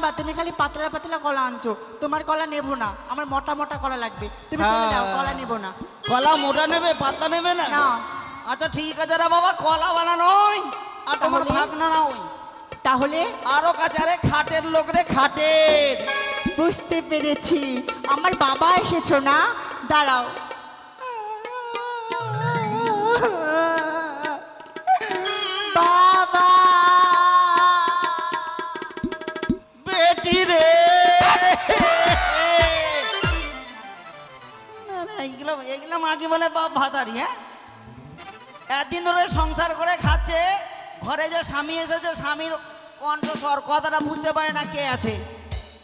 বাবা তুমি খালি পাতলা পাতলা কলা আনছো, তোমার কলা নেবো না, আমার মোটা মোটা কলা লাগবে। তুমি চলে যাও, কলা নেবো না। কলা মোটা নেবে, পাতলা নেবে না? না। আচ্ছা ঠিক আছে রে বাবা, কলা বানা নয় আর তোমার তাহলে? ভাগনা না ওই তাহলে আরো কাছে রে খাটের লোক রে, খাটের। বুঝতে পেরেছি, আমার বাবা এসেছো না, দাঁড়াও। বাবা বেটি রে, না, না, এইগুলো এইগুলো মাকে বলে বাপ ভাতারি। হ্যাঁ, একদিন ধরে সংসার করে খাচ্ছে, ঘরে যে স্বামী এসেছে স্বামীর কণ্ঠস্বর কথাটা বুঝতে পারে না কে আছে,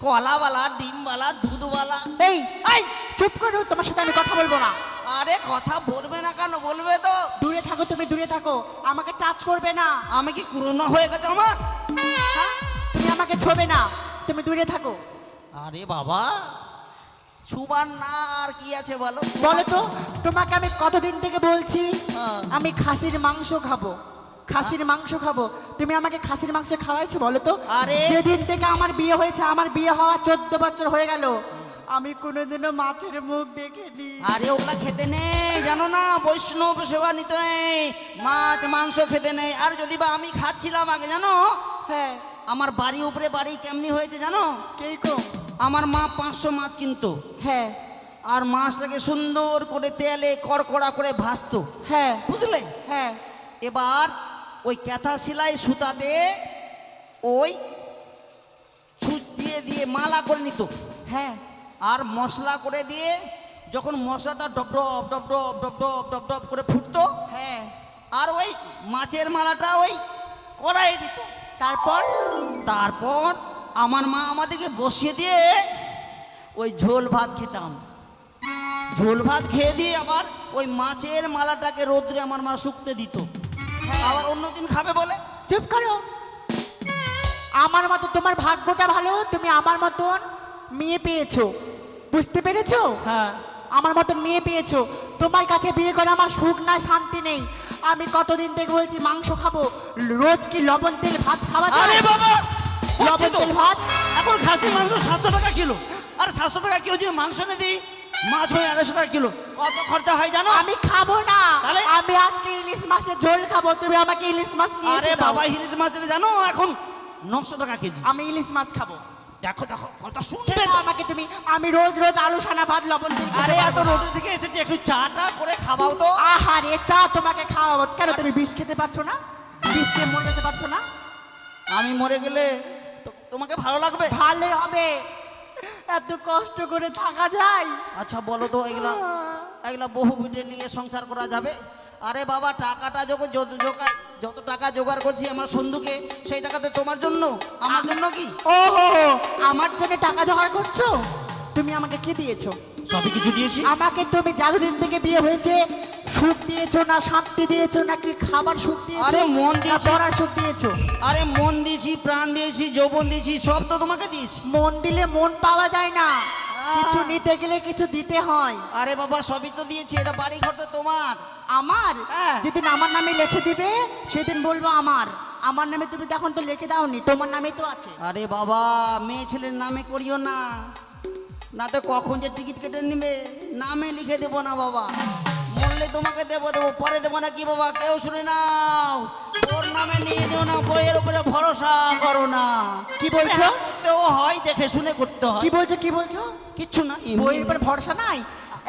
কলাওয়ালা, ডিমওয়ালা, দুধওয়ালা। এই এই চুপ করো, তোমার সাথে আমি কথা বলবো না। আরে কথা বলবে না কেন, বলবে তো। দূরে থাকো, তুমি দূরে থাকো, আমাকে টাচ করবে না। আমি কি করোনা হয়ে গেছে আমার? হ্যাঁ? তুমি আমাকে ছোবে না, তুমি দূরে থাকো। আরে বাবা, ছুবার না আর কি আছে বলো? বলো তো, তোমাকে আমি কতদিন থেকে বলছি হ্যাঁ। আমি খাসির মাংস খাবো, খাসির মাংস খাবো, তুমি আমাকে খাসির মাংস খাওয়াইছো বলো তো? আরে! যেদিন থেকে আমার বিয়ে হয়েছে, আমার বিয়ে হওয়া 14 বছর হয়ে গেল, আমি কোনোদিনও মাছের মুখ দেখিনি। আরে ওগুলা খেতে নেই, জানো না, বৈষ্ণব সেবা নিতে নেই, মাছ মাংস খেতে নেই। আর যদি বা আমি খাচ্ছিলাম আগে, জানো হ্যাঁ, আমার বাড়ি উপরে বাড়ি কেমনি হয়েছে জানো? কিরকম? আমার মা 500 মাছ কিনতো, হ্যাঁ আর মাছটাকে সুন্দর করে তেলে কড়কড়া করে ভাজতো, হ্যাঁ বুঝলে? হ্যাঁ এবার ওই ক্যাথা সেলাই সুতাতে ওই ছুঁচ দিয়ে দিয়ে মালা করে নিত, হ্যাঁ আর মশলা করে দিয়ে যখন মশলাটা ডব ডব ডব ডব ডব ডব ডব ডব করে ফুটতো, হ্যাঁ, আর ওই মাছের মালাটা ওই কড়াইয়ে দিত। তারপর? তারপর আমার মা আমাদেরকে বসিয়ে দিয়ে ওই ঝোল ভাত খেতাম। ঝোল ভাত খেয়ে দিয়ে আবার ওই মাছের মালাটাকে রোদ্রে আমার মা শুকতে দিত, আবার অন্যদিন খাবে বলে। চুপ করো, আমার মতো তোমার ভাগ্যটা ভালো, তুমি আমার মতন মেয়ে পেয়েছো, বুঝতে পেরেছো? হ্যাঁ, আমার মতন মেয়ে পেয়েছো। তোমার কাছে বিয়ে করে আমার সুখ নাই, শান্তি নেই। আমি কতদিন থেকে বলছি মাংস খাবো, রোজ কি লবণ তেল ভাত খাওয়া যায়? আরে বাবা, লবণ তেল ভাত? এখন খাসির মাংস 700 টাকা কিলো, আর 700 টাকা কিলো যদি মাংস এনে দিই, মাছ হয় 250 টাকা কিলো, কত খরচা হয় জানো? আমি খাবো না, তাহলে? আমি আজকে ইলিশ মাছের ঝোল খাবো, তুমি আমাকে ইলিশ মাছ নিয়ে আরে এসে দাও। বাবা, ইলিশ মাছের জানো এখন 900 টাকা কেজি। আমি ইলিশ মাছ খাবো। দেখো দেখো, কথা শুনবে সেটা তো? আমাকে তুমি, আমি রোজ রোজ আলু সানা ভাত লবণ তেল খেতে আরে এত পারবো না। রোদ থেকে এসেছে, একটু চাটা করে খাওয়াও তো। আহারে, চা তোমাকে খাওয়াবো কেন? তুমি বিষ খেতে পারছো না? বিষ খেয়ে মরে যেতে পারছো না? আমি মরে গেলে তোমাকে ভালো লাগবে? ভালো হবে, এত কষ্ট করে থাকা যায়? আচ্ছা বলো তো, এগুলা এগুলা বহু বিটে নিয়ে সংসার করা যাবে? আরে বাবা, টাকাটা যখন যত টাকা জোগাড় করছি আমার সন্ধুকে, সেই টাকাতে তোমার জন্য, আমার জন্য কি? ও হো, আমার জন্য টাকা জোগাড় করছো? তুমি আমাকে কি দিয়েছো? সবই কিছু দিয়েছি। আমাকে তুমি যতদিন থেকে বিয়ে হয়েছে সুখ দিয়েছো না শান্তি দিয়েছো, নাকি খাবার সুখ দিয়েছো? আরে মন না দিয়েছি। পড়ার সুখ দিয়েছো? আরে মন দিয়েছি, প্রাণ দিয়েছি, যৌবন দিয়েছি, সব তো তোমাকে দিয়েছি। মন দিলে মন পাওয়া যায় না, কিছু নিতে গেলে কিছু দিতে হয়। আরে বাবা, সবই তো দিয়েছি, এটা বাড়ি ঘর তো তোমার। আমার? হ্যাঁ। যেদিন আমার নামে লিখে দিবে সেদিন বলবো আমার। আমার নামে তুমি তখন তো লিখে দাওনি, তোমার নামে তো আছে। আরে বাবা, মেয়ে ছেলের নামে করিও না, না তো কখন যে টিকিট কেটে নিবে, নামে লিখে দেবো না বাবা। মরলে তোমাকে দেবো, পরে দেবো না কি বাবা, কেউ শুনে নাও, ওর নামে নিয়ে দিও না, বইয়ের উপরে ভরসা করো না। কি বলছো? তো হয় দেখে শুনে করতে হয়। কি বলছো, কি বলছো? কিচ্ছু না, বইয়ের উপর ভরসা নাই?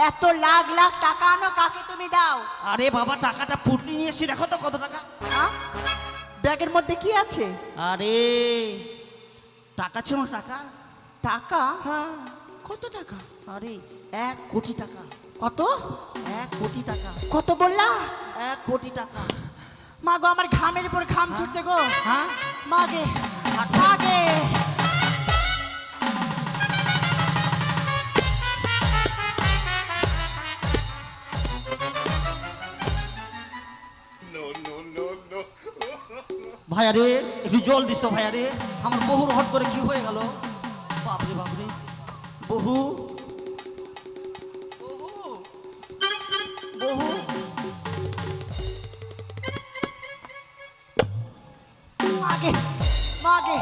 এত লাখ লাখ টাকা আনো, কাকে তুমি দাও? আরে বাবা, টাকাটা পুটলি নিয়ে এসে দেখো তো কত টাকা। হ্যাঁ? ব্যাগের মধ্যে কি আছে? আরে টাকা ছিল, টাকা। টাকা? হ্যাঁ, কত টাকা? আরে 1 কোটি টাকা। কত? 1 কোটি টাকা। কত বললা? 1 কোটি টাকা। মা গো, আমার ঘামের উপর ঘাম ছুটছে গো। হ্যাঁ, মাগে মাগে, ভাইয়া রে, একটু জল দিস তো ভাইয়া রে, আমার বহুর হট করে কি হয়ে গেল? বাপরে বাপরে, বহু বহু বহু, মাগে মাগে,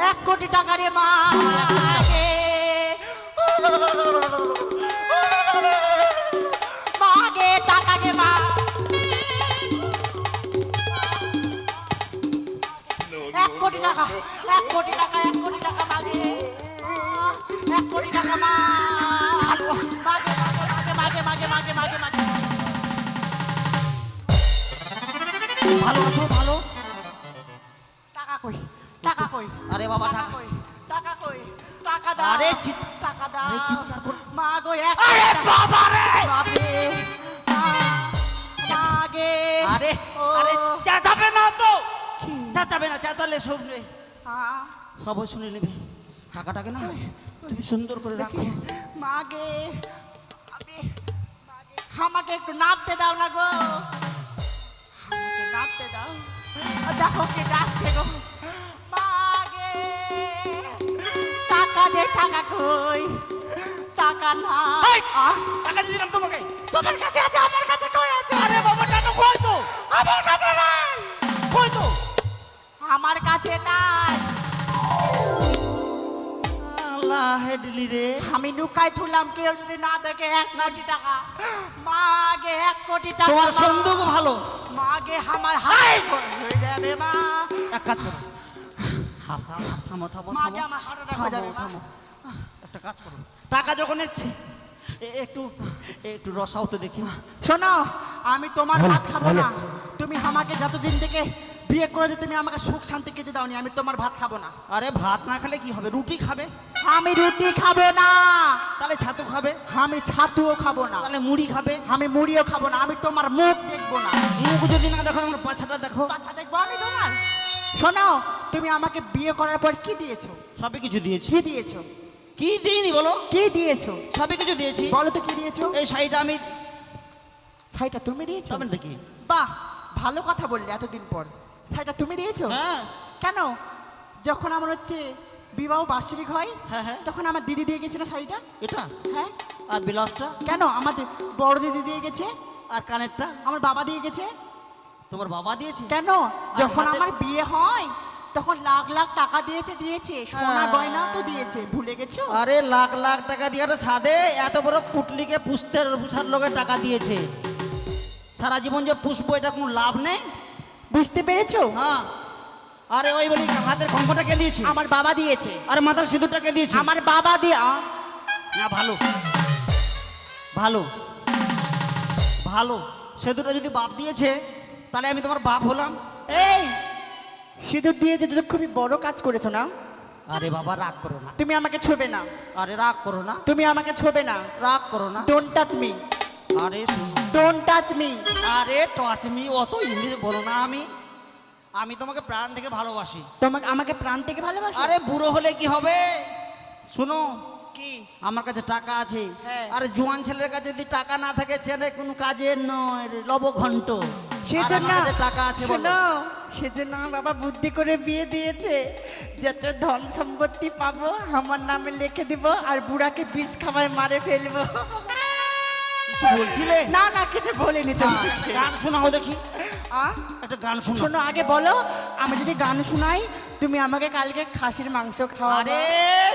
1 কোটি টাকা রে মা মাগে মাগে টাকা রে মা 1 কোটি টাকা 1 কোটি টাকা 1 কোটি টাকা মাগে 1 কোটি টাকা মা মাগে মাগে মাগে মাগে মাগে মাগে ভালো আছো? ভালো। টাকা কই টাকা কই আরে বাবা, টাকা টাকা কই টাকা কই টাকা দাও আরে টাকা দাও আরে চিৎকার কর। মা গো এক আরে বাবা রে! বাপরে মাগে আরে ও, আরে চেঁচাবে না তো, কি? চেঁচাবে না, চেঁচালে শুনবে, আ, সবাই শুনে নেবে। টাকাটাকে না তুমি সুন্দর করে রাখো। মাগে আমি মাগে, আমাকে একটু নাচতে দাও না গো আমাকে নাচতে দাও দেখো কি ডাকছে গো মাগে টাকা দে টাকা কই টাকা না এই! টাকা দিয়ে দিলাম তোমাকে। তোমার কাছে আছে আমার কাছে কই আছে আরে বাবা, টাকা কই তো? আমার কাছে নাই কই তো? আমার কাছে নাই আল্লাহ হেডলি রে। আমি লুকাই থুলাম কেউ যদি না দেখে 1 কোটি টাকা মাগে 1 কোটি টাকা তোমার মা। সন্দুক ভালো। মাগে আমার হাই হয়ে যাবে মা এক কাজ করো, থামো থামো মাগে থামো আমার হার্ট অ্যাটাক হয়ে যাবে মা। থামো। একটা কাজ করো, টাকা যখন এসছে একটু একটু রসাও তো দেখি। শোনো আমি তোমার ভাত খাবো না তুমি আমাকে যতদিন থেকে বিয়ে করেছো তুমি আমাকে সুখ শান্তি কিছু দাওনি আমি তোমার ভাত খাবো না আরে ভাত না খেলে কি হবে? রুটি খাবে? আমি রুটি খাবো না তাহলে ছাতু খাবে? আমি ছাতুও খাবো না তাহলে মুড়ি খাবে? আমি মুড়িও খাবো না আমি তোমার মুখ দেখবো না মুখ যদি না দেখো, আমার পাছাটা দেখো। আচ্ছা দেখবো আমি তোমার শোনো তুমি আমাকে বিয়ে করার পর কি দিয়েছো সবই কিছু দিয়েছি। কি দিয়েছো কি দিইনি বলো? কি দিয়েছো সবই কিছু দিয়েছি। বলো তো কি দিয়েছো এই শাড়িটা আমি শাড়িটা তুমি দিয়েছো সবেন দেখি। বাহ ভালো কথা বললে এতদিন পর শাড়িটা তুমি দিয়েছো হ্যাঁ কেন যখন আমার হচ্ছে বিবাহ বার্ষিক হয় হ্যাঁ হ্যাঁ। তখন আমার দিদি দিয়ে গেছে না শাড়িটা এটা হ্যাঁ আর ব্লাউজটা কেন আমাদের বড় দিদি দিয়ে গেছে আর কানেরটা আমার বাবা দিয়ে গেছে তোমার বাবা দিয়েছে? কেন যখন হাতে- আমার বিয়ে হয় তখন লাখ লাখ টাকা দিয়েছে সোনা হ্যাঁ। গয়না তো দিয়েছে ভুলে গেছো আরে লাখ লাখ টাকা দিয়ে একটা সাদে এত বড় পুটলিকে পুষার লোকের টাকা দিয়েছে। সারা জীবন যে পুষবো এটা কোনো লাভ নেই। বুঝতে পেরেছো হ্যাঁ। আরে ওই বলি হাতের কঙ্কটাকে দিয়েছি, আমার বাবা দিয়েছে আরে মাথার সিঁদুরটাকে দিয়েছি। আমার বাবা দিয়ে না ভালো ভালো ভালো, সেদুটা যদি বাপ দিয়েছে তাহলে আমি তোমার বাপ হলাম। এই সিঁদুর দিয়েছে তুমি খুবই বড় কাজ করেছো না আরে বাবা রাগ করো না, তুমি আমাকে ছোবে না আরে রাগ করো না, তুমি আমাকে ছোবে না রাগ করো না। ডোন্ট টাচ মি আরে ডোন্ট টাচ মি আরে টচ মি অত ইংলিশ বলো না। আমি তোমাকে প্রাণ থেকে ভালোবাসি। তোমাকে আমাকে প্রাণ থেকে ভালোবাসো আরে বুড়ো হলে কি হবে? শোনো, কি আমার কাছে টাকা আছে। হ্যাঁ। আরে জোয়ান ছেলের কাছে যদি টাকা না থাকে ছেলে কোনো কাজের নয় রে, লবঘণ্ট। আর সেজন্য আমার কাছে টাকা আছে বলো। শোনো সেজন্য আমার বাবা বুদ্ধি করে বিয়ে দিয়েছে যত ধন সম্পত্তি পাবো আমার নামে লিখে দিব আর বুড়াকে বিষ খাবার মারে ফেলবো কিছু বলছিলে? না না কিছু বলিনি তো একটা গান শোনাও দেখি, আ? একটা গান শোনাও। শোনো আগে বলো আমি যদি গান শোনাই তুমি আমাকে কালকে খাসির মাংস খাওয়াবে আরে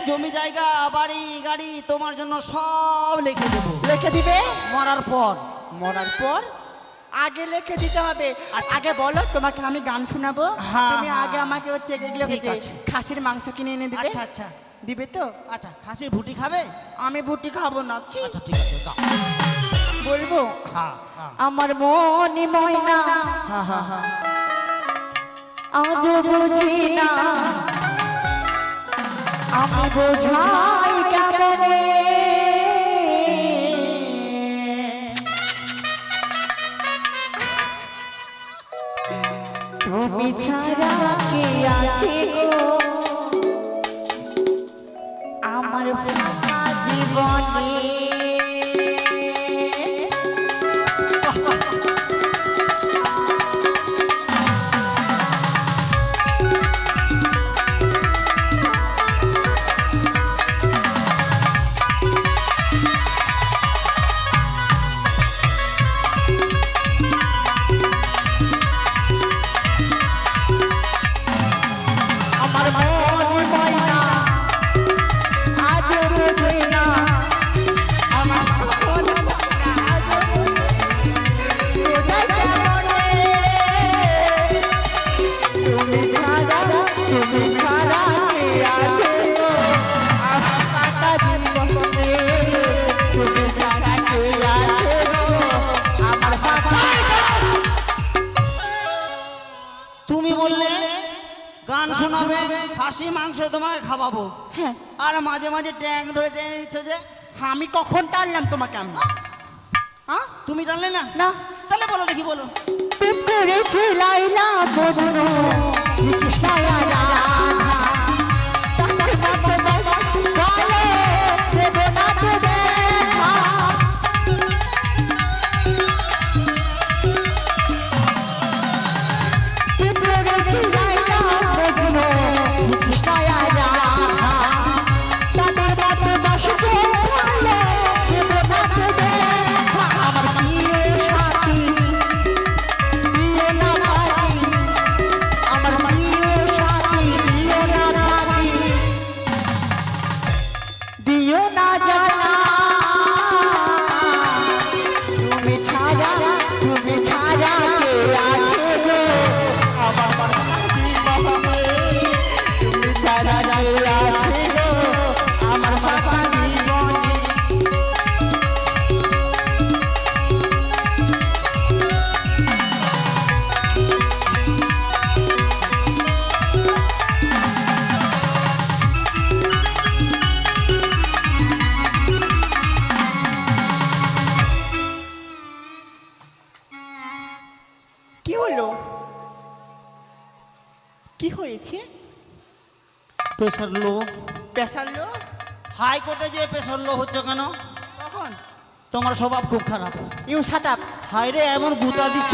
জমি জায়গা বাড়ি গাড়ি তোমার জন্য সব লিখে দেবো লিখে দিবে মরার পর। মরার পর আগে লিখে দিতে হবে আগে বলো তোমাকে আমি গান শোনাবো হ্যাঁ, তুমি হ্যাঁ। আগে আমাকে হচ্ছে এগুলো ঠিক হচ্ছে আছে। খাসির মাংস কিনে এনে দিবে আচ্ছা আচ্ছা দিবে তো আচ্ছা, খাসির ভুটি খাবে? আমি বুটি খাবো না ছি, আচ্ছা ঠিক আছে দাও। বলবো হ্যাঁ হ্যাঁ আমার মনি ময়না হ্যাঁ হ্যাঁ হ্যাঁ। আজ বুঝি না আমি বোঝাই কেমনে তুমি ছাড়া কে আছে গো আমার ফাঁকা জীবনে আমার মন বললে গান শোনাবে, খাসি মাংস তোমাকে খাওয়াবো, হ্যাঁ আর মাঝে মাঝে ট্যাং ধরে টেনে দিচ্ছ যে। আমি কখন টানলাম তোমাকে আমি? হ্যাঁ তুমি জানলে না? না। তাহলে বলো দেখি, বলো। প্রেম করেছে লাইলা মজনু শ্রীকৃষ্ণ রাধা তার মতো বলে দেব না তো দেখা প্রেম করেছে লাইলা মজনু শ্রীকৃষ্ণ রাধা তাদের মতো বসে বলে দেব না তো দেখা আমার প্রিয় সাথী আমার প্রিয় সাথী দিও না জানা তুমি ছাড়া কে আছে গো আমার সাথী তুমি ছাড়া কে আছে গো আমার সাথী কি হলো? কি হয়েছে? Pressure low. প্রেসার লো? হাইকোর্টে যে প্রেশার লো হচ্ছে কেন? কখন? তোমার স্বভাব খুব খারাপ। You shut up. হাই রে, এমন গুতা দিচ্ছ,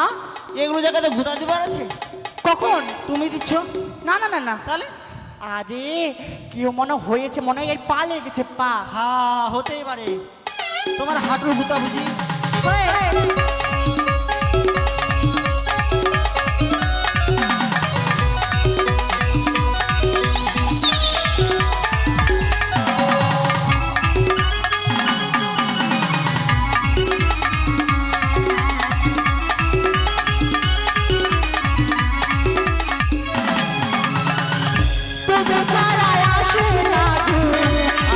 আ এগুলো জায়গাতে গুতা দিবার আছে? কখন? তুমি দিচ্ছ? না না না না, তাহলে আরে কি মনে হয়েছে, মনে হয় এর পা লেগেছে, পা। হ্যাঁ, হতেই পারে। তোমার হাঁটুর গুতা বুঝি? তুমি ছাড়া আসে না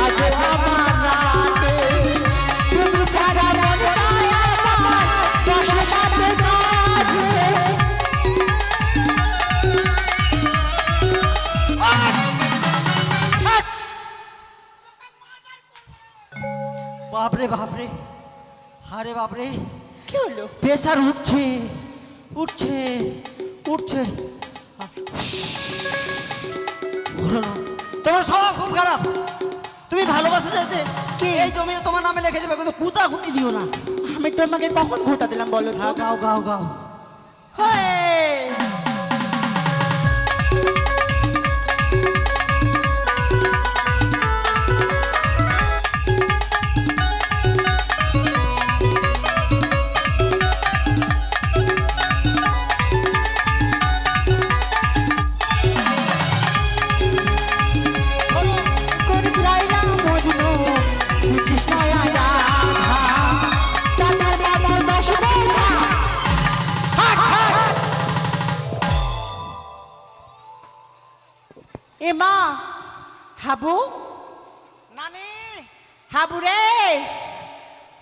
আজ আমার রাতে তুমি ছাড়া মনটাই আমার বসে সাথে কাজে বাপরে বাপরে, আরে বাপরে, কি হলো? প্রেশার উঠছে উঠছে উঠছে। তোমার স্বভাব খুব খারাপ। তুমি ভালোবাসা যেতে কি এই জমি তোমার নামে লিখে দেবে, কিন্তু কুতা কুতি দিও না। আমি তোমাকে কখন ঘুরতে দিলাম বলো তো? হ্যাঁ, গাও গাও গাও। হেই! করে লাইলা মজনু শ্রীকৃষ্ণ রাধা তাদের বাবার বসে দেখা এ মা, হাবু, নানি, হাবু রে।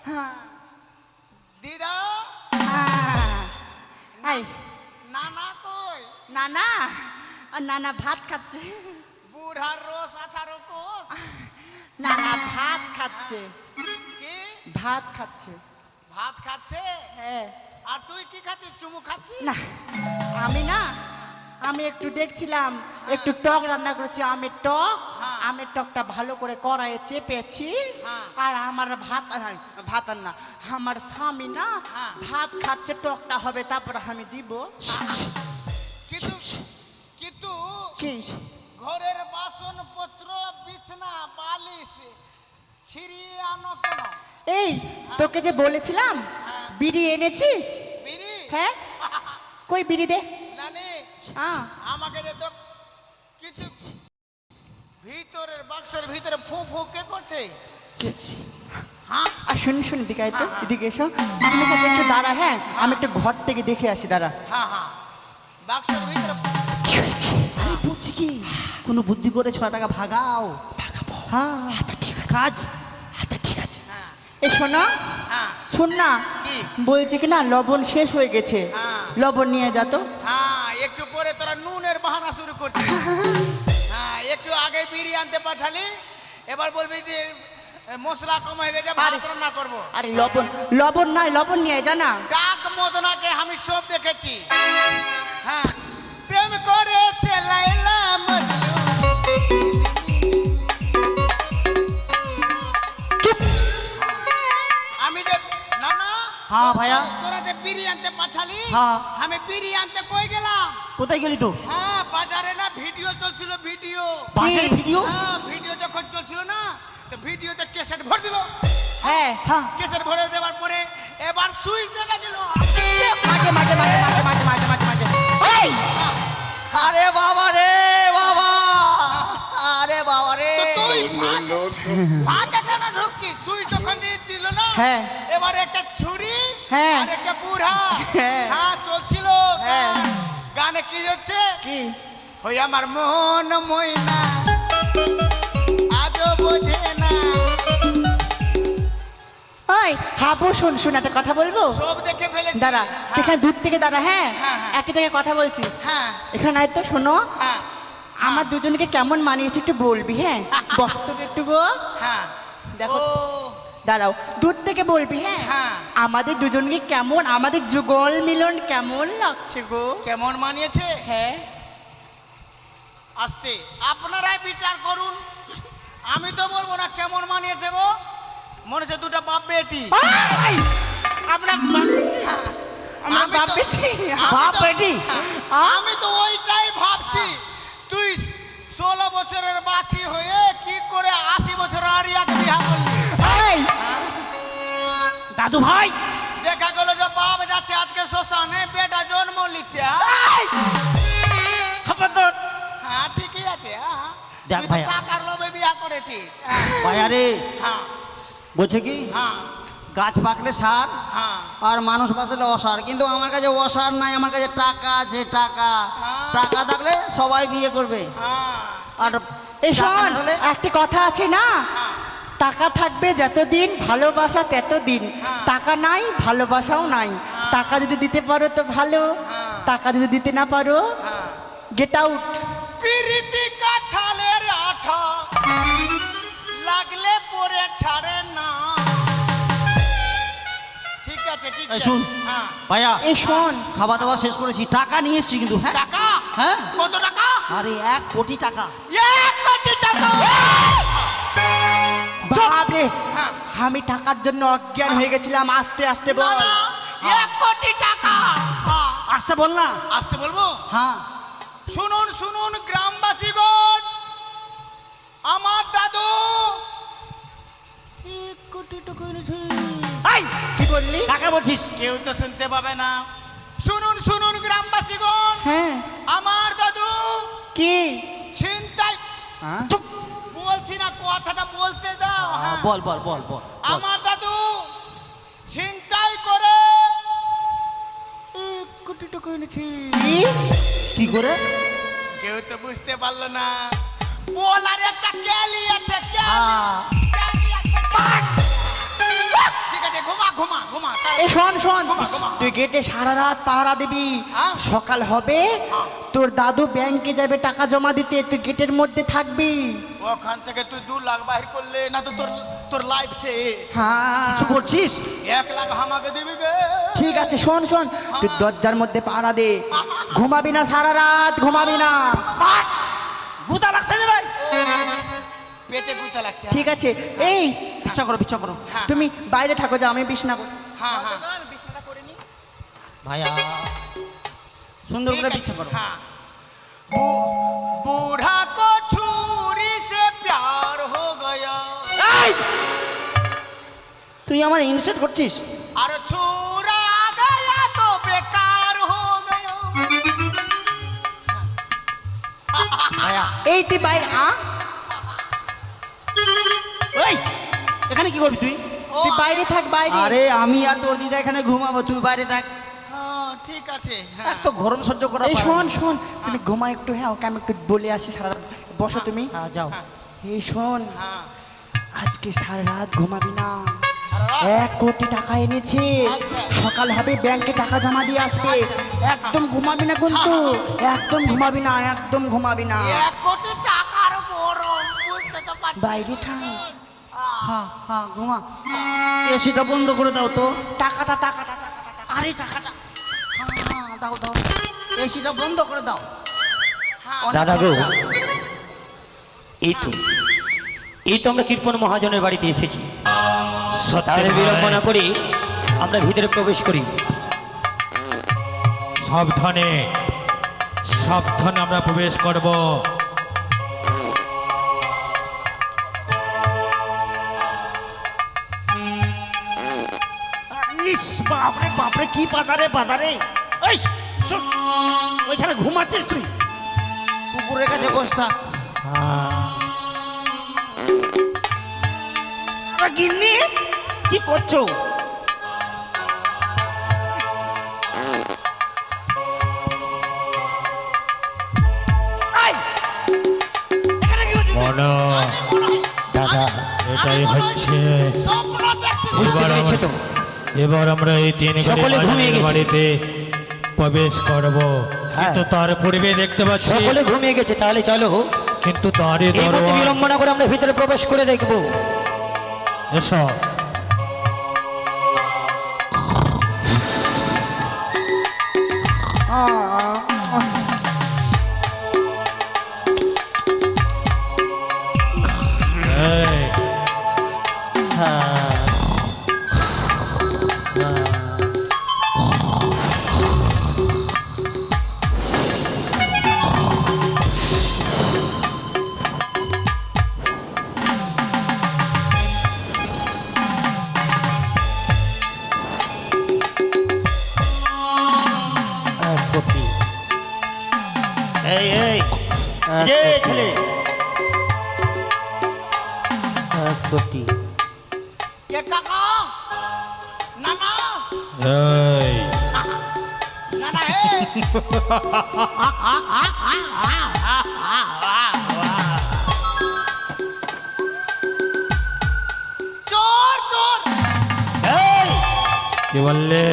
হ্যাঁ, দিদা, আই নানা কই? নানা, আর নানা ভাত খাচ্ছে। বুড়ার রোজ 18 কোষ। নানা ভাত খাচ্ছে, কি ভাত খাচ্ছে। ভাত খাচ্ছে? হ্যাঁ। আর তুই কি খাচ্ছিস? চুমু খাচ্ছিস? না, আমি না, আমি একটু দেখছিলাম, একটু টক রান্না করেছি, আমের টক। হ্যাঁ। আমের টকটা ভালো করে কড়াইয়ে চেপেছি। হ্যাঁ। আর আমার ভাত ভাত আর না, আমার স্বামী না হ্যাঁ। ভাত খাচ্ছে, টকটা হবে তারপর আমি দিব। কিন্তু কিন্তু কি? ঘরের বাসনপত্র, বিছনা, বালিশ ছিঁড়িয়ে আনো কেন? এই তোকে যে বলেছিলাম হ্যাঁ। বিড়ি এনেছিস? বিড়ি? হ্যাঁ, কই বিড়ি দে। নানি, হ্যাঁ। আমাকে দে তো কিছু। ভিতরের বাক্সের ভিতরে ফু ফু কে করছে? হ্যাঁ, আর শুন শুন, এদিকে আয় তো, এদিকে এসো। তুমি এখানে একটু দাঁড়া, হ্যাঁ আমি একটু ঘর থেকে দেখে আসি, দাঁড়া। হ্যাঁ, হ্যাঁ, বাক্সের ভিতরে কি হয়েছে? আমি বলছি কি, কোনো বুদ্ধি করে 6 টাকা ভাগাও। ভাগাবো? হ্যাঁ, আচ্ছা ঠিক আছে, কাজ। আচ্ছা ঠিক আছে। হ্যাঁ, এই শোনো, হ্যাঁ, শুন না, কি? বলছি কি না, লবণ শেষ হয়ে গেছে, হ্যাঁ। লবণ নিয়ে যা তো। হ্যাঁ, একটু পরে তোরা নুনের বাহানা শুরু করছিস। হ্যাঁ, একটু আগে বিড়ি আনতে পাঠালি, এবার বলবি যে মশলা কম হয়ে গেছে, ভাত রান্না করবো। আরে লবণ লবণ নাই, লবণ নিয়ে জানা। ডাক মদনাকে আমি সব দেখেছি। হ্যাঁ, প্রেম করেছে লাইলা মজনু। আমি যে না না, হ্যাঁ ভাইয়া। তোরা যে বিড়ি আনতে পাঠালি, হ্যাঁ। আমি বিড়ি আনতে কই গেলাম? কোথায় গেলি তো? হ্যাঁ, বাজারে না ভিডিও চলছিল, ভিডিও। বাজারে ভিডিও? হ্যাঁ, ভিডিও যখন চলছিল না, তো ভিডিওতে ক্যাসেট ভর দিল। হ্যাঁ হ্যাঁ। ক্যাসেট ভরে দেওয়ার পরে এবার সুইচ দেখা গেল। মাঝে মাঝে মাঝে মাঝে মাঝে মাঝে মাঝে মাঝে এই আরে বাবা রে বাবা, আরে বাবা রে। তো তুই ফাঁকা কেন ঢুকছিস? সুইচ যখন দিয়ে দিল না, হ্যাঁ। এবার একটা ছুরি হ্যাঁ। আর একটা বুড়া। হ্যাঁ। হ্যাঁ, চলছিল হ্যাঁ। গান। গানে কি হচ্ছে? কি? ওই আমার মন ময়না আজও বোঝে না। ওই হাবু, শোন শোন, একটা কথা বলবো। সব দেখে ফেলেছি। দাঁড়া, হ্যাঁ। এখানে দূর থেকে দাঁড়া। হ্যাঁ, হ্যাঁ, হ্যাঁ। একই থেকে কথা বলছি। হ্যাঁ, এখানে আয় তো, শোনো। হ্যাঁ, আমার দুজনকে কেমন মানিয়েছে একটু বলবি। হ্যাঁ, বস তো একটু গো। হ্যাঁ। দেখো, ও, দাঁড়াও, দূর থেকে বলবি। হ্যাঁ, হ্যাঁ। আমাদের দুজনকে কেমন, আমাদের যুগল মিলন কেমন লাগছে গো। কেমন মানিয়েছে? হ্যাঁ, আস্তে আপনারাই বিচার করুন। আমি তো বলবো না কেমন মানিয়েছে গো। মনে হচ্ছে দুটো বাপ বেটি। এই, আমরা আমরা আমি বাপ তো- বেটি। আমি বাপ তো- বেটি? আমি তো ওইটাই ভাবছি। তুই 16 বছরের বাছি হয়ে কি করে 80 বছর আরিয়াকে বিয়া করলি? এই, দাদু ভাই। দেখা গেল যে বাপ যাচ্ছে আজকে শ্মশানে, বেটা জন্ম নিচ্ছে। এই, খবরদার। হ্যাঁ, ঠিকই আছে। হ্যাঁ, দেখ তুই তো ভাইয়া। টাকার লোভে বিয়া করেছিস। ভাইয়া রে, হ্যাঁ, বলছে কি হ্যাঁ, গাছ পাকলে সার হ্যাঁ। আর মানুষ বাঁচলে অসার, কিন্তু আমার কাছে অসার নাই, আমার কাছে টাকা আছে। টাকা টাকা থাকলে সবাই বিয়ে করবে। হ্যাঁ, আর এই টাকা শোন, না হলে একটা কথা আছে না, টাকা থাকবে যতদিন ভালোবাসা ততদিন। টাকা নাই, ভালোবাসাও নাই। টাকা যদি দিতে পারো তো ভালো, টাকা যদি দিতে না পারো গেট আউট। পিরিতি কাঁঠালের আঠা লাগলে পরে ছাড়ে না। ঠিক আছে, ঠিক এই আছে। শুন। হ্যাঁ। ভাইয়া, এই শোন, খাওয়া দাওয়া শেষ করেছি, টাকা নিয়ে এসছি কিন্তু। হ্যাঁ টাকা? হ্যাঁ। কত টাকা? আরে 1 কোটি টাকা। 1 কোটি টাকা। বাপরে, হ্যাঁ। আমি টাকার জন্য অজ্ঞান হয়ে গেছিলাম। আস্তে আস্তে না, বল। না, 1 কোটি টাকা। হ্যাঁ। আসতে বল না। আসতে বলবো? হ্যাঁ। শুনুন শুনুন গ্রামবাসীগণ, আমার দাদু 1 কোটি টাকা এনেছে। এই, কি বললি? টাকা বলছিস? কেউ তো শুনতে পাবে না। শুনুন শুনুন গ্রামবাসীগণ, হ্যাঁ, আমার দাদু কি? ছিনতাই। হ্যাঁ? চুপ। বলছি না, কথাটা বলতে দাও। হ্যাঁ। বল বল বল বল বল। আমার দাদু ছিনতাই করে 1 কোটি টাকা এনেছে। কি? কি করে? কেউ তো বুঝতে পারলো না। বলার একটা ক্যালি আছে, হ্যাঁ। ক্যালি আছে। ঠিক আছে, ঘুমা ঘুমা ঘুমা। এ শোন শোন, ঘুমা, ঘুমা। তুই গেটে সারা রাত পাহারা দিবি। হ্যাঁ। সকাল হবে, তোর দাদু ব্যাংকে যাবে টাকা জমা দিতে, তুই গেটের মধ্যে থাকবি। ওখান থেকে তুই 2 লাখ বাহির করলে না তো তোর তোর লাইফ শেষ। হ্যাঁ, কিছু করছিস? 1 লাখ আমাকে দিবি গে। ঠিক আছে, শোন শোন, তুই দরজার মধ্যে পাহারা দে। ঘুমাবি না সারা রাত, ঘুমাবি না। গুতা লাগছে রে ভাই। পেটে গুতা লাগছে। ঠিক আছে, এই পিচ্ছা করো, পিচ্ছা করো। হ্যাঁ, তুমি বাইরে থাকো, যা, আমি বিছনা করি। হ্যাঁ হ্যাঁ, ভাইয়া, সুন্দর ঠিক করে আছে, পিচ্ছা করো। হ্যাঁ। बूढ़ा को छुरी से प्यार हो गया। এই! তুই আমার ইনসাল্ট করছিস? अरे छुरा गया तो बेकार हो गया। ভাইয়া, এই তুই বাইরে এই এখানে কি করবি তুই? তুই বাইরে থাক, বাইরে। আরে আমি আর তোর দিদা এখানে ঘুমাবো, তুই বাইরে থাক। हाँ ठीक আছে। হ্যাঁ। এত গরম সহ্য করা এই পারে শোন না। শোন, তুমি ঘুমা একটু। হ্যাঁ, ওকে আমি একটু বলে আসি সারা রাত। বসো তুমি। হ্যাঁ, যাও। এই শোন, হ্যাঁ। আজকে সারা রাত ঘুমাবি না। 1 কোটি টাকা এনেছে। আচ্ছা। সকাল হবে ব্যাংকে টাকা জমা দিয়ে আসবে। একদম ঘুমাবি না কিন্তু, একদম ঘুমাবি না, একদম ঘুমাবি না। 1 কোটি টাকার গরম বুঝতে তো পারছি। বাইরে থাক। হ্যাঁ হ্যাঁ ঘুমা। এসিটা বন্ধ করে দাও তো। টাকাটা টাকাটা টাকাটা, আরে টাকাটা। হ্যাঁ হ্যাঁ দাও দাও, এসিটা বন্ধ করে দাও। অনেক দাদা গো, খরচা। এই তো আমরা কৃপণ মহাজনের বাড়িতে এসেছি। তাহলে বিলম্ব না করি আমরা ভিতরে প্রবেশ করি। সাবধানে সাবধানে আমরা প্রবেশ করব। ইস বাপরে বাপরে, কি পাতারে পাতারে। এই শোন, ওইখানে ঘুমাচ্ছিস তুই? কুকুরের কাছে বস থাক। আরে গিন্নি, কি করছো? এই, এখানে কি করছিস? মনো দাদা এটাই হচ্ছে। স্বপ্ন দেখছি। বুঝতে এবার পেরেছো তো? এবার আমরা এই তিন সকলে ঘুমিয়ে গেছে। বাড়িতে প্রবেশ করব, কিন্তু তার পূর্বে দেখতে পাচ্ছি সকলে ঘুমিয়ে গেছে, তাহলে চলো কিন্তু তারই এই মধ্যে দরওয়ান। বিলম্ব না করে আমরা ভিতরে প্রবেশ করে দেখবো। এসো। এই, এই এই যে ছেলে, কে কাকা? না না এই, না না হে। চোর চোর। এই কি বললে?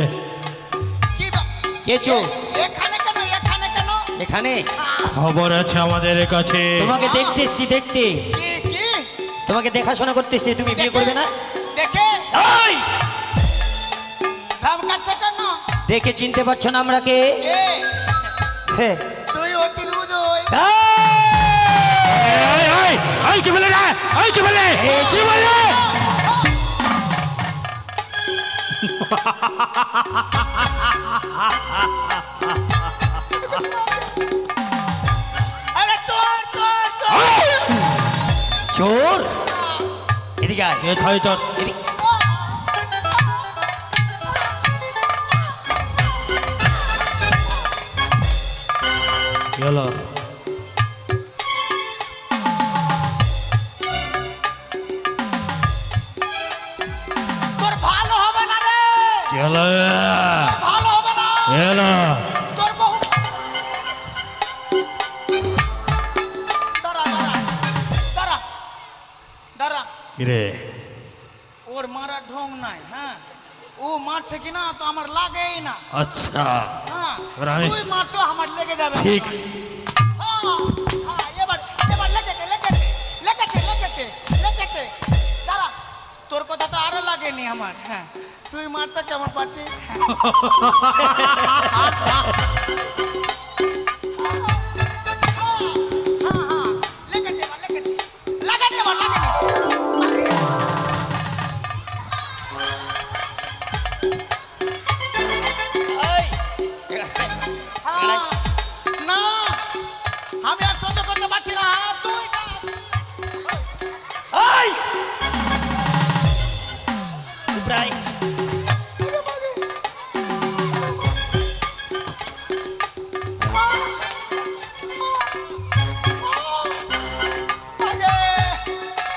কি বা- কে চোর? এখানে কেন এখানে কেন? এখানে খবর আছে আমাদের কাছে। তোমাকে দেখতে এসছি, দেখতে কি কি তোমাকে দেখাশোনা করতেছি। তুমি বিয়ে করবে না? দেখে এই! ধমকাচ্ছ কেন? দেখে চিনতে পারছো না আমরা কে? কে? হে। তুই অতিল উদয়। এই, কি বলে রে? এই, কি বলে? কি বলে? আরে চোর চোর চোর। চোর? এদিকে আয়। কোথায় চল? এদিকে। কি হলো? তোর ভালো হবে না রে। কি হলো? ভালো হবে না। কি হলো? তোর বহু দাঁড়া দাঁড়া দাঁড়া দাঁড়া। কি রে? ওর মারা ঢং নাই। হ্যাঁ, ও মারছে কিনা তো আমার লাগেই না। আচ্ছা, হ্যাঁ, এবার আমি- তুই মার তো আমার লেগে যাবে। ঠিক। হ্যাঁ, হ্যাঁ, এবার এবার লেগেছে লেগেছে লেগেছে লেগেছে লেগেছে। দাঁড়া, তোর কথা তো আরো লাগেনি আমার। হ্যাঁ, তুই মারতে কেমন পারছিস? লেগেছে এবার লেগেছে লাগেনি এবার লাগেনি। হ্যাঁ, না, আমি আর সহ্য করতে পারছি না। তুই না। এই! ইব্রাহিম,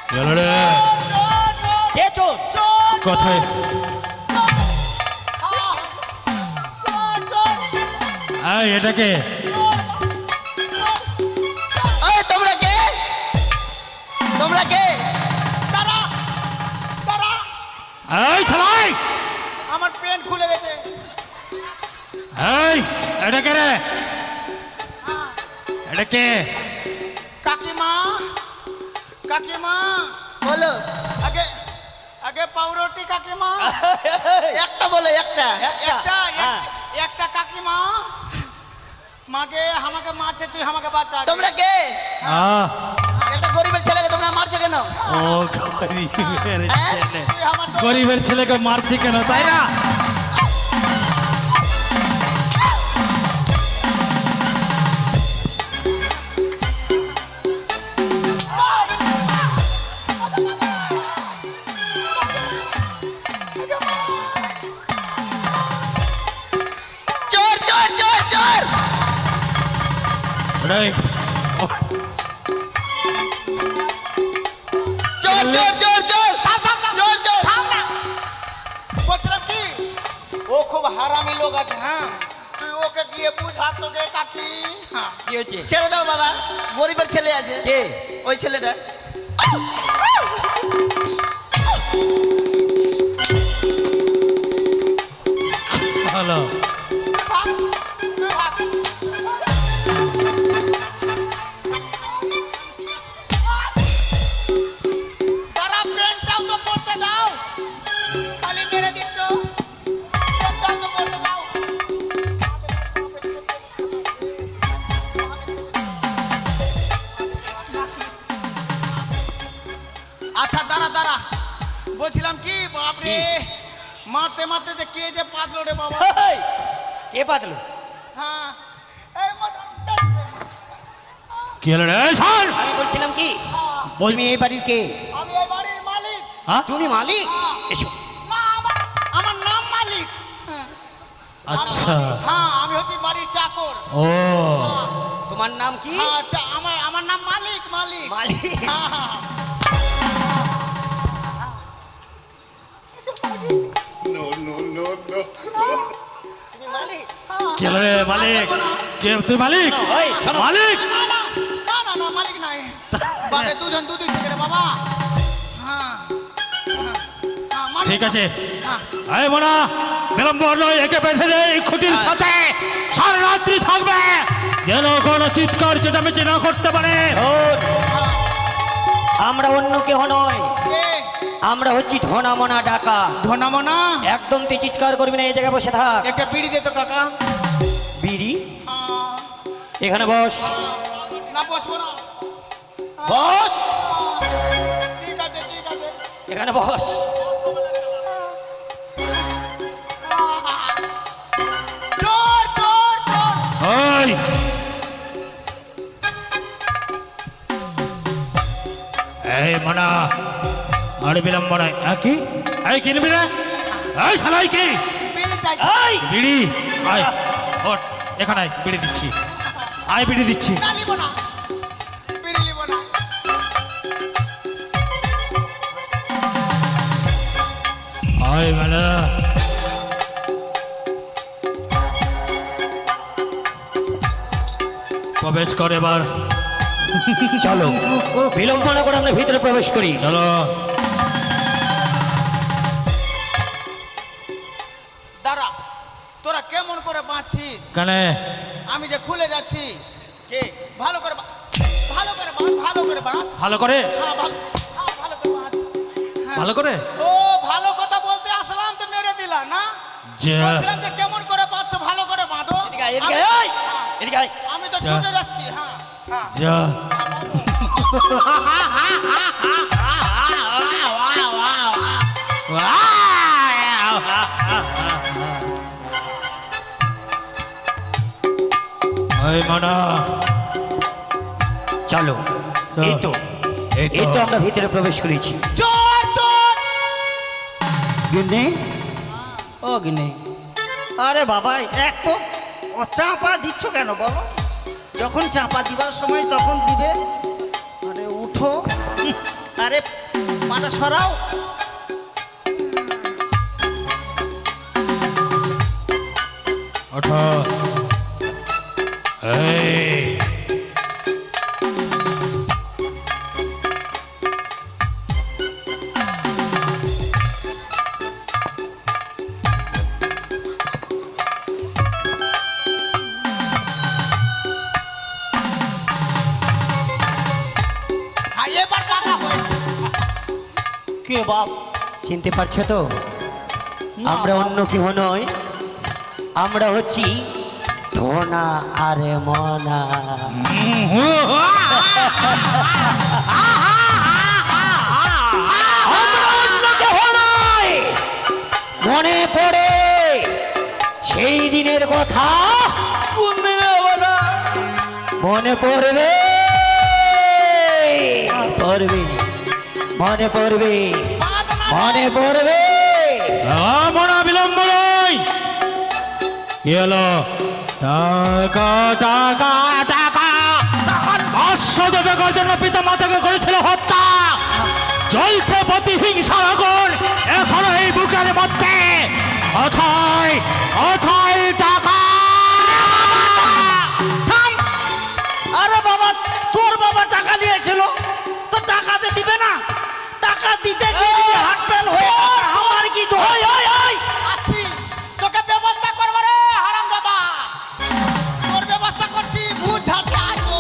কি হলো রে? কে চোর? কোথায়? এই, এটাকে তোমরা কে? তোমরা কে? দাঁড়া দাঁড়া। এই ছালাই আমার প্যান্ট খুলে গেছে। এই এটা কে রে এটা কে কাকিমা, কাকিমা, বলো আগে আগে পাউরুটি কাকিমা। একটা বলে একটা একটা কাকিমা, মাকে আমাকে মারছে, তুই আমাকে বাঁচা। তোমরা কে আহ, একটা গরিবের ছেলেকে তোমরা মারছো কেন? ও গরিবের হ্যাঁ? ছেলে তুই আমার তো- গরিবের ছেলেকে মারছে কেন তাই না চোর চোর চোর চোর এই, ও, চোর চোর চোর চোর চোর চোর বলছিলাম কি, ও খুব হারামি লোক আছে। হ্যাঁ, তুই ওকে গিয়ে বুঝা তোকে কাকি। হ্যাঁ, কি হচ্ছে? ছেড়ে দাও বাবা, গরিবের ছেলে আছে। কে? ওই ছেলেটা। হ্যালো ভাগ, তুই ভাগ। তারা প্যান্টটাও তো পরতে দাও, খালি মেরে দিচ্ছ। প্যান্টটাও তো পরতে দাও। আচ্ছা দাঁড়া দাঁড়া, বলছিলাম কি, বাপরে মারতে মারতে যে কে যে পাতলো রে বাবা। এই, কে পাতলো? হ্যাঁ, এই মজা। কি হলো রে এই ছাড় আমি বলছিলাম কি, বলছি। তুমি এই বাড়ির কে? আমি এই বাড়ির মালিক। হ্যাঁ? তুমি মালিক? এসো। না, আমার নাম মালিক। হ্যাঁ, আচ্ছা হ্যাঁ, আমি হচ্ছি বাড়ির চাকর। ও তোমার নাম কি? হ্যাঁ, আচ্ছা, আমার নাম মালিক, মালিক। মালিক। হ্যাঁ, হ্যাঁ। তুমি মালিক? কি হলো রে মালিক কে তুই মালিক ওই, শোনো। মালিক না, না, না, না, না, মালিক নাই। বাপরে দুজন দুদিক থেকে রে বাবা। হ্যাঁ, হ্যাঁ, হ্যাঁ, মালিক ঠিক না। আছে হ্যাঁ, এই মোনা বিলম্ব নয় একে বেঁধে দে এই খুঁটির সাথে সারা রাত্রি থাকবে যেন কোনো চিৎকার চেঁচামেচি না করতে পারে শোন, আমরা অন্য কেহ নয়, কে? আমরা হচ্ছি ধনা মনা ডাকা। ধনামনা, একদম তুই চিৎকার করবি না, এই জায়গায় বসে থাক। একটা বিড়ি দে তো কাকা। বিড়ি? হ্যাঁ, এখানে বস। না বসবো না। বস, ঠিক আছে, ঠিক আছে। এখানে বস। চোর, চোর, চোর। ওই এই মোনা আর বিলম্ব নয় কি এই কিনবি রে এই শালাই কি বিড়ি চাইছি। এই, বিড়ি আয় ওঠ এখানে আয় বিড়ি দিচ্ছি আয় বিড়ি দিচ্ছি না, নিবো না। বিড়ি নিবো না। আয় মানে প্রবেশ করে এবার চলো বিলম্ব না করে আমরা ভিতরে প্রবেশ করি। চলো দাঁড়া, তোরা কেমন করে বাঁচছিস? কেন আমি যে খুলে যাচ্ছি। কে? ভালো করে ভালো করে বাঁধ, ভালো করে বাঁধ। ভালো করে হ্যাঁ, ভালো করে বাঁধ। হ্যাঁ। ভালো করে ও ভালো কথা বলতে আসলাম তো মেরে দিলা না? যে বলছিলাম যে কেমন করে বাঁধছো, ভালো করে বাঁধো। এদিকে আয়, এদিকে আমি- আয়, এদিকে আয়। আমি তো যা। ছুটে যাচ্ছি। হ্যাঁ, হ্যাঁ। যা ওই মানা চলো, চল। এই তো এই তো। এই তো আমরা ভিতরে প্রবেশ করেছি। চোর, চোর। গিন্নি, ও গিনে আরে বাবা, এক তো ও চাপা দিচ্ছ কেন বলো? যখন চাপা দিবার সময় তখন দিবে। আরে উঠো, আরে মাথা সরাও। ওঠো এই কে বাপ? চিনতে পারছো তো? আমরা অন্য কেউ নয়, আমরা হচ্ছি ধনা আর মনা। আমরা অন্য কেউ নয়। মনে পড়ে সেই দিনের কথা? কোন দিনে বলা? মনে পড়বে, পড়বে, মনে পড়বে, মনে পড়বে। আমরা বিলম্ব নয়। কি হলো? টাকা টাকা টাকা পাঁচশত টাকার জন্য পিতা মাতাকে করেছিল হত্যা। চলছে প্রতিহিংসার আগুন এখনো এই বুকের মধ্যে। অথায় অথায় টাকা। থাম! আরে বাবা, তোর বাবা টাকা দিয়েছিল, তো টাকাতে দিবে না? টাকা দিতে গিয়ে যদি হাত ফেল হয়ে আমার কি দোষ? আসছি, তোকে ব্যবস্থা করবো রে হারামজাদা। তোর ব্যবস্থা করছি, ভূত ঝাড়তে আসবো।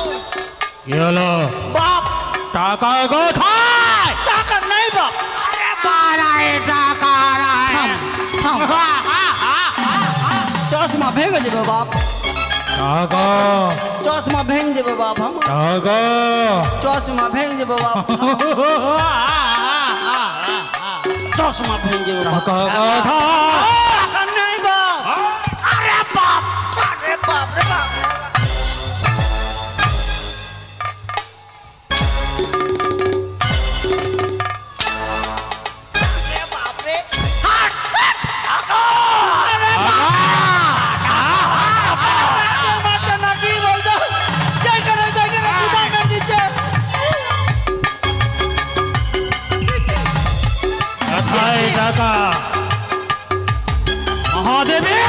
কি হলো? বাপ, টাকা কোথায়? টাকা নেই বাপ। পাড়ায় টাকা নাই। থাম, থাম। চশমা ভেঙে দেবে বাপ, টাকা চশমা ভেঙে দেবে বাপ, আমার টাকা চশমা ভেঙে দেবে বাপ, চশমা ভেঙে দেবে বাপ। টাকা কোথায়? টাকা নেই বাপ। আরে বাপ, আরে বাপ রে বাপ। আরে বাপ রে, হাট, হাট, টাকা। আরে বাপ, মারছে না, কি বলতো? যেখানে যেখানে কোথায় মেরে দিচ্ছে। কোথায় টাকা? মহাদেবী!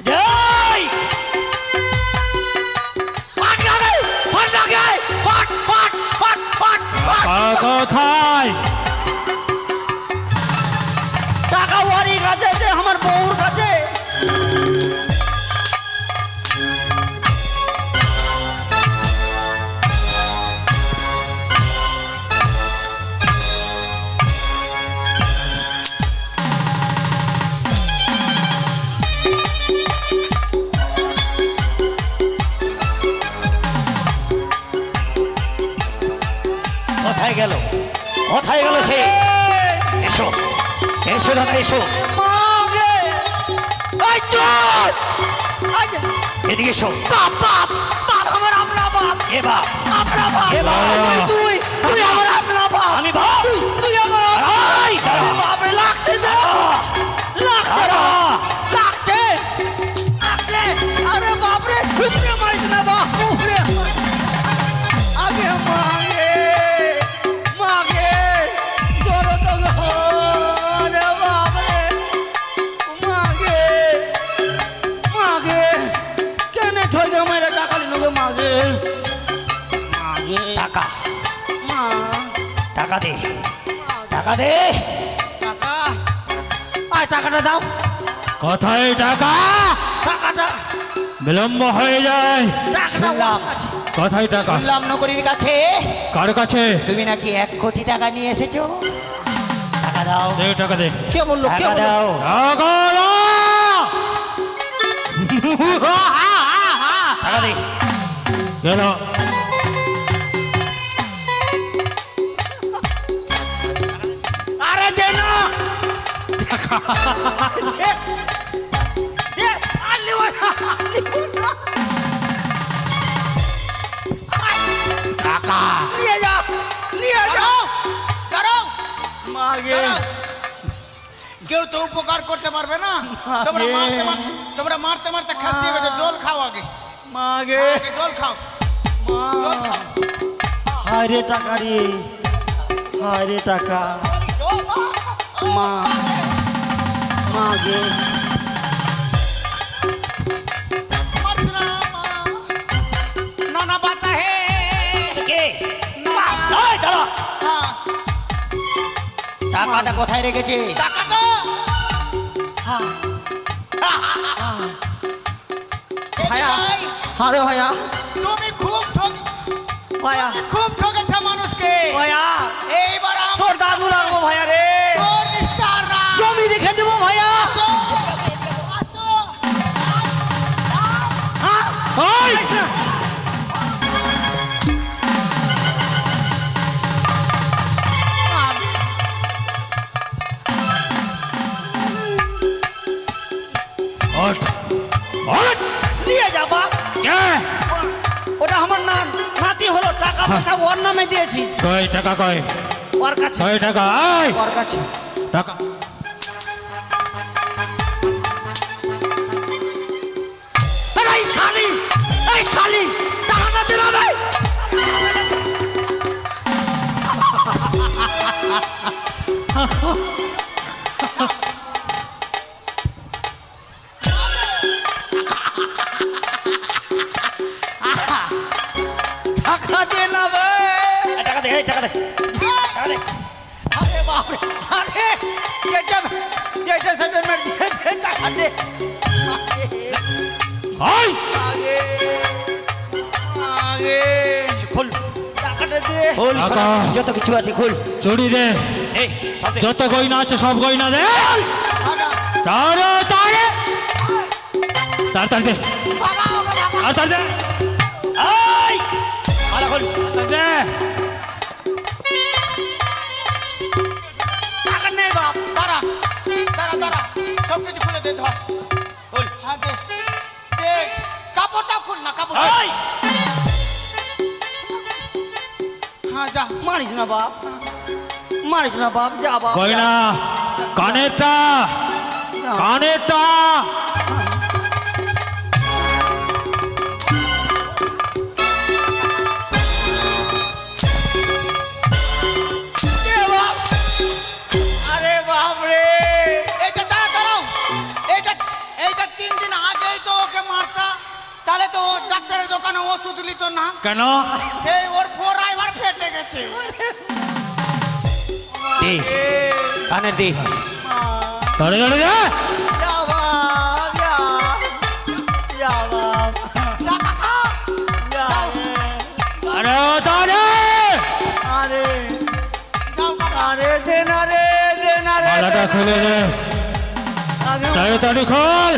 জয়! ফাট লাগাই, ফাট লাগাই, ফাট, ফাট, ফাট, ফাট, ফাট। টাকা কোথায়? টাকা ওয়ারি কাছে আছে, আমার বউর কাছে। কোথায় গেল? কোথায় গেল সে? এসো, এসো দাদা, এসো। মাগে! এই চোর! এই যে, এদিকে এসো। বাপ, বাপ, বাপ, আমার আপনা বাপ, এ বাপ, আপনা বাপ। এ বাপ। তুই, তুই আমার আপনা বাপ। আমি বাপ। তুই আমার আপনা এই, দাঁড়া। বাপরে, লাগছে না? লাগছে না? লাগছে? লাগছে? আরে বাপরে, উপরে মারিস না বাপ, উপরে। আগে মাগে, মাগে, ধরো তো গো। আরে বাপরে, মাগে, মাগে, কেনে ঠকে মেরে টাকা নিল গো মাগে, মাগে, টাকা, মা, টাকা দে, টাকা দে। টাকা, আর টাকাটা দাও, কোথায় টাকা? টাকাটা, বিলম্ব হয়ে যায়। টাকাটা শুনলাম। ওর কাছে। কোথায় টাকা? শুনলাম নগরীর কাছে কার কাছে? তুমি নাকি 1 কোটি টাকা নিয়ে এসেছো। টাকা দাও, দে টাকা দে। কে বললো, কে টাকা বললো? দাও। টাকা দাও! টাকা দে। গেল। আরে দে না, দে, দে, আর লিবো না, আর লিবো না। টাকা নিয়ে যাও, নিয়ে যাও। দাঁড়াও, মাগে, দাঁড়াও। কেউ তো উপকার করতে পারবে না। তোমরা মারতে মারতে খাসতে গেছো। জল খাও আগে, মাগে, আগে জল খাও, জল খাও। হায় রে টাকা রে, হায় রে টাকা, মা, মাগে, মারতে না, না না বাঁচা হে। কে? না, এই, দাঁড়া। হ্যাঁ, টাকাটা কোথায় রেখেছে? টাকা তো হায়া, ভাই, আরে ভাইয়া, তুমি খুব ঠক ভাইয়া খুব ঠকেছে মানুষকে। ভাইয়া এইবার তোর দাদু লাগবো ভাইয়া রে, তোর নিস্তাররা। জমি রেখে দেবো ভাইয়া। আসো, আসো। হ্যাঁ? ওই! আইস না। ওঠ! ওঠ! নিয়ে যাবা, কে? ওটা আমার নাতি হলো, টাকা পয়সা ওর নামে দিয়েছি, কই টাকা কই? ওর কাছে, কই টাকা? এই! ওর কাছে। টাকা। এই শালি, এই শালি, টাকাটা দিলাম ভাই। টাকা দে না ভাই। এই টাকা দে, এই টাকা দে, টাকা দে। আরে বাপরে, আরে যেটা সেটেলমেন্ট দিয়ে দে, টাকা দে। ওই! আগে আগে খোল, টাকাটা দে। খোল, টাকা। সোনা, যত কিছু আছে খোল। চুরি দে, এই, সব দে। যত গয়না আছে সব গয়না দে। ভাগা, তাড়াতাড়ি তাড়াতাড়ি দে, ভাগা, ভাগা, ভাগা। তাড়াতাড়ি দে, এই, মালা খোল। তাড়াতাড়ি দে। টাকা নেই বাপ। দাঁড়া, দাঁড়া, দাঁড়া। সব কিছু খুলে দে, ধর। খোল। হ্যাঁ, দে। দে, কাপড়টা খুল না, কাপড়। এই, হ্যাঁ, যা। মারিস না বাপ, মারিস না বাপ, যা বাপ। গয়না কানেরটা, কানেরটা। দে বাপ। আরে বাপ রে, এইটা দাঁড়া, দাঁড়াও। এইটা 3 দিন আগেই তো ওকে মারতা। তাহলে তো ও ডাক্তারের দোকানে ওষুধ নিত না। কেন? সেই ওর ফোড়া এবার ফেটে গেছে। দে, কানের দে। তাড়াতাড়ি দে। যা বাপ, যা, যা বাপ, টাকা খাও। যা রে। আরে তাড়াতাড়ি। আরে যাও বাবা। আরে দে না রে, দে না রে, মালাটা খুলে দে, আগে তাড়াতাড়ি খোল।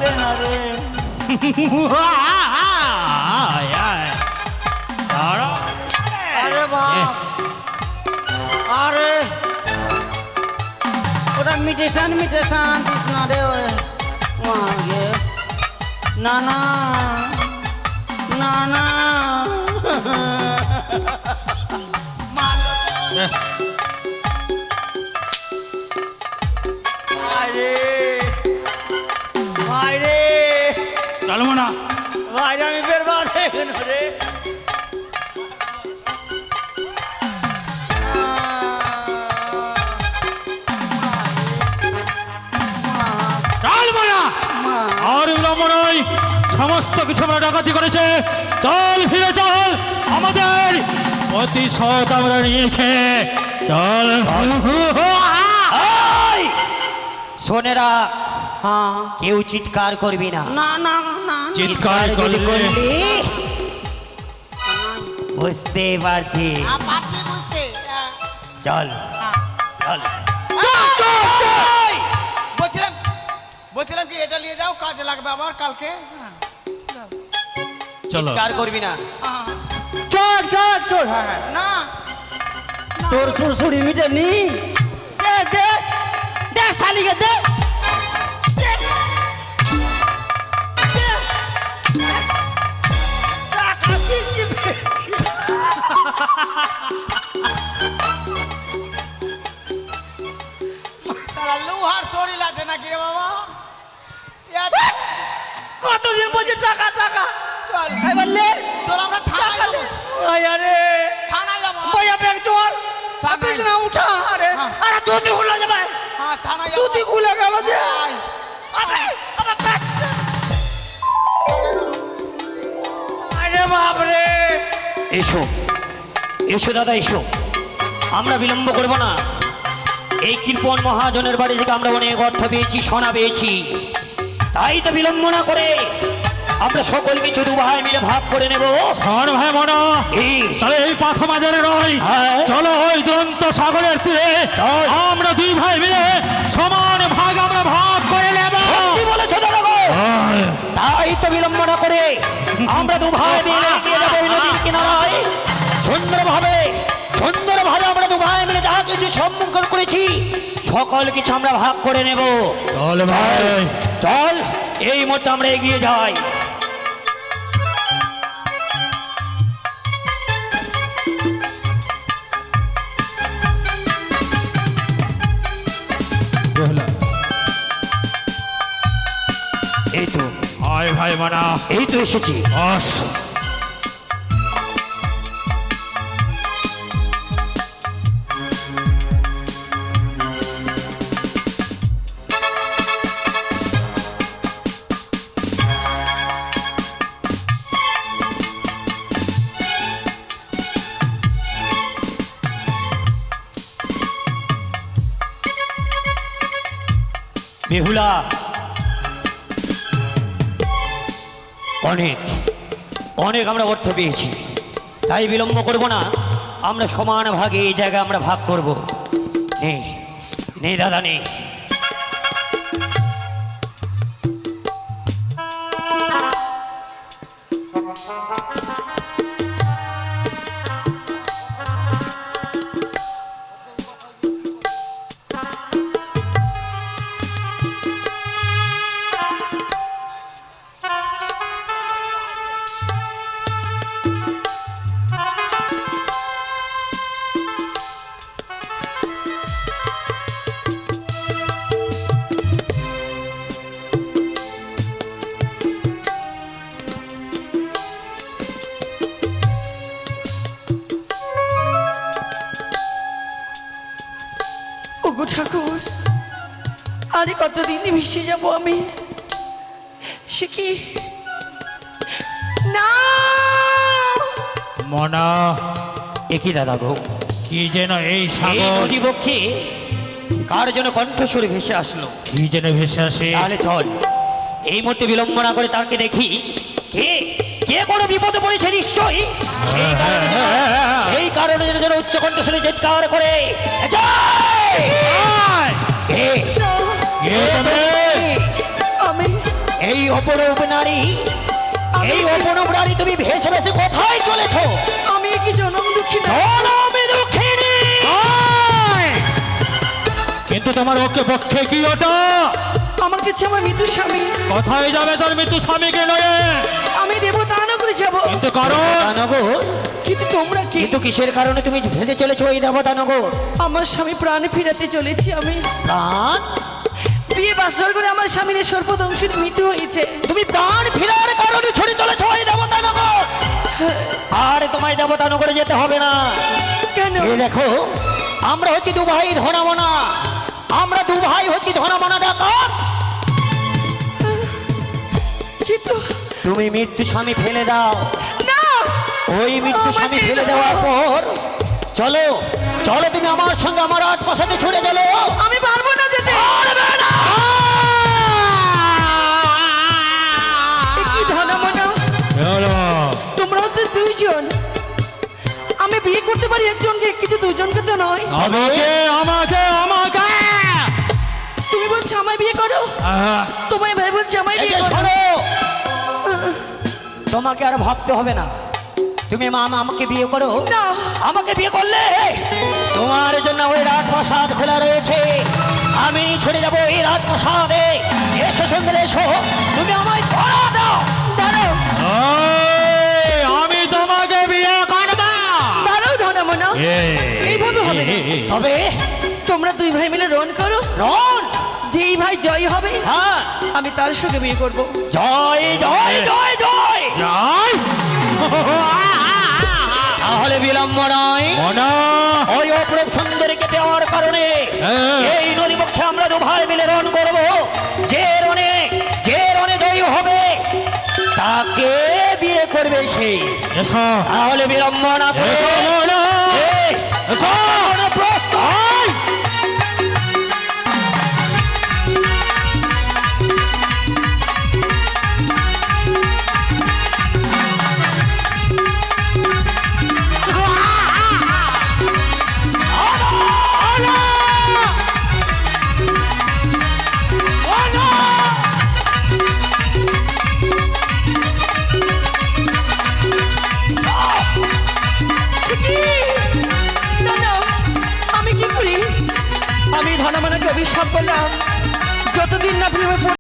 দে না রে। আয়, আয়। দাঁড়া। আরে বাপ, আরে ওটা মিটেশন দিস না রে ওই মাগে। না না না না দে। আরে ভাই রে, চলবো না। ভাই রে, আমি বের বার হয়ে গেল রে। চলবো না। আর বিলম্ব নয়, সমস্ত কিছু আমরা ডাকাতি করেছে। চল ফিরে চল, আমাদের প্রতিশোধ আমরা নিয়েছে। চল। এই, শোনেরা, হ্যাঁ, কেউ চিৎকার করবি না। না না না, চিৎকার যদি করলে করলি, বুঝতে পারছি। পারছি বুঝতে। চল, চল। বলছিলাম কি এটা নিয়ে যাও, কাজে লাগবে আবার কালকে। হ্যাঁ, চলো। চিৎকার করবি না। হ্যাঁ, চল চল চল। হ্যাঁ হ্যাঁ, না তোর সুরসুরি মিটে নি। দে দে দে শালিকে দে। টাকা দিচ্ছি। তারা লোহার শরীর আছে নাকি রে বাবা? কতদিন বলছি টাকা টাকা, চল এবার লে। চল আমরা থানায় টাকা যাবো। লে। আরে থানায় যাবো। भैया बैग चोर থানায়। अभी ना उठा। अरे हाँ। अरे दूध खुला जब হ্যাঁ থানায় যাবো। दूध खुला गलो दे। আয়। अबे अबे बैग। अरे बाप रे। এসো, এসো দাদা, এসো। আমরা বিলম্ব করব না। এই কৃপণ মহাজনের বাড়ি থেকে আমরা অনেক অর্থ পেয়েছি, সোনা পেয়েছি। তাই তো বিলম্ব না করে আমরা সকল কিছু দু ভাই মিলে ভাগ করে নেব। শোন ভাই মনা, এই তাহলে এই পাখা বাজারে নয়, হ্যাঁ। চলো ওই দুরন্ত সাগরের তীরে চল। আমরা দুই ভাই মিলে সমান ভাগ আমরা ভাগ করে নেব। কি বলেছো দাদা গো? তাই তো বিলম্ব না করে আমরা দু ভাই মিলে এগিয়ে যাবো ওই নদীর কিনারায়। সুন্দরভাবে আমরা দু ভাই মিলে যা কিছু সম্মুখীন করেছি সকল কিছু আমরা ভাগ করে নেব। চল ভাই। চল এই মুহূর্তে আমরা এগিয়ে যাই। এই তো আয় ভাই মনা, এই তো এসেছি। আস। বেহুলা, অনেক অনেক আমরা অর্থ পেয়েছি, তাই বিলম্ব করব না, আমরা সমান ভাগে এই জায়গা আমরা ভাগ করব। নেই নেই দাদা নেই। ওগো ঠাকুর, আরে কতদিন মিশে যাব আমি, সে কি না। মনা, একই দাদা গো, কি যেন এই এই সাগর, নদী বক্ষে কার যেন কণ্ঠস্বরে ভেসে আসলো। কি যেন ভেসে আসে। তাহলে চল এই মুহূর্তে বিলম্ব না করে তাকে দেখি, কে কে কোনো বিপদে পড়েছে নিশ্চয়ই। এই কারণে যেন উচ্চ কণ্ঠস্বরে চিৎকার করে, জয়! কে? কে তবে? আমি এই অপরূপ নারী, এই অপরূপ নারী, তুমি ভেসে ভেসে কোথায় চলেছো? আমি কি জনম দুঃখী না? জনমে দুঃখিনী। কিন্তু তোমার ওকে পক্ষে কি ওটা? আমার কাছে আমার মৃত্যু স্বামী, কোথায় যাবে তার মৃত্যু স্বামীকে লয়ে? আমি দেবতা নগরে যাব। কিন্তু কারণ দানগর, কিন্তু তোমরা কি? কিন্তু কিসের কারণে তুমি ভেসে চলেছো এই দেবতানগর? আমার স্বামী প্রাণে ফিরাতে চলেছি আমি। প্রাণ? বিয়ে বাসর করে আমার স্বামীর সর্বদংশনে মৃত্যু হয়েছে। তুমি প্রাণ ফেরার কারণে ছড়ে চলেছো এই দেবতানগর। আর তোমায় দেবতানগরে যেতে হবে না। কেন? এই দেখো, আমরা হচ্ছি দু ভাই ধনামনা, আমরা দু ভাই হচ্ছি ধনামনা ডাকাত। কিন্তু তুমি মৃত্যু স্বামী ফেলে দাও। না, ওই মৃত্যু স্বামী ফেলে দেওয়ার পর চলো চলো তুমি আমার সঙ্গে আমার রাজপ্রাসাদে ছুটে গেলো। আমি পারবো না যেতে। এ কি ধনমনা, তোমরা তো দুইজন, আমি বিয়ে করতে পারি একজনকে, কিন্তু দুজনকে তো নয়। আমাকে আমাকে আমাকে তুমি বলছো আমায় বিয়ে করো, তোমায় ভাই বলছে আমায় এই বিয়ে যে করো। শোনো, তোমাকে আর ভাবতে হবে না, তুমি আমাকে বিয়ে করো। না। আমাকে বিয়ে করলে তোমার জন্য ওই রাজপ্রাসাদ খোলা রয়েছে, আমি ছড়ে যাবো এই রাজপ্রাসাদে। এসো সুন্দর এসো, তুমি আমায় ধরা দাও। দাঁড়াও আমি তোমাকে বিয়ে করব। দাঁড়াও ধনমনা, এইভাবে হবে না। তবে তোমরা দুই ভাই মিলে রণ করো, রন, যেই ভাই জয় হবে হ্যাঁ, আমি তার সঙ্গে বিয়ে করব। জয় জয় জয় জয়। যাই তাহলে বিলম্ব নয়, মনা, ওই অপরূপ সুন্দরীকে দেওয়ার কারণে এই নদী পক্ষে আমরা দু ভাই মিলে রণ করব। যে রণে জয়ী হবে তাকে বিয়ে করবে সে। এসো তাহলে বিলম্ব না করে এসো মনা, এই, এসো। এখনো প্রস্তুত। আমি ধনমনাকে অভিশাপ করলাম যতদিন না প্রেমে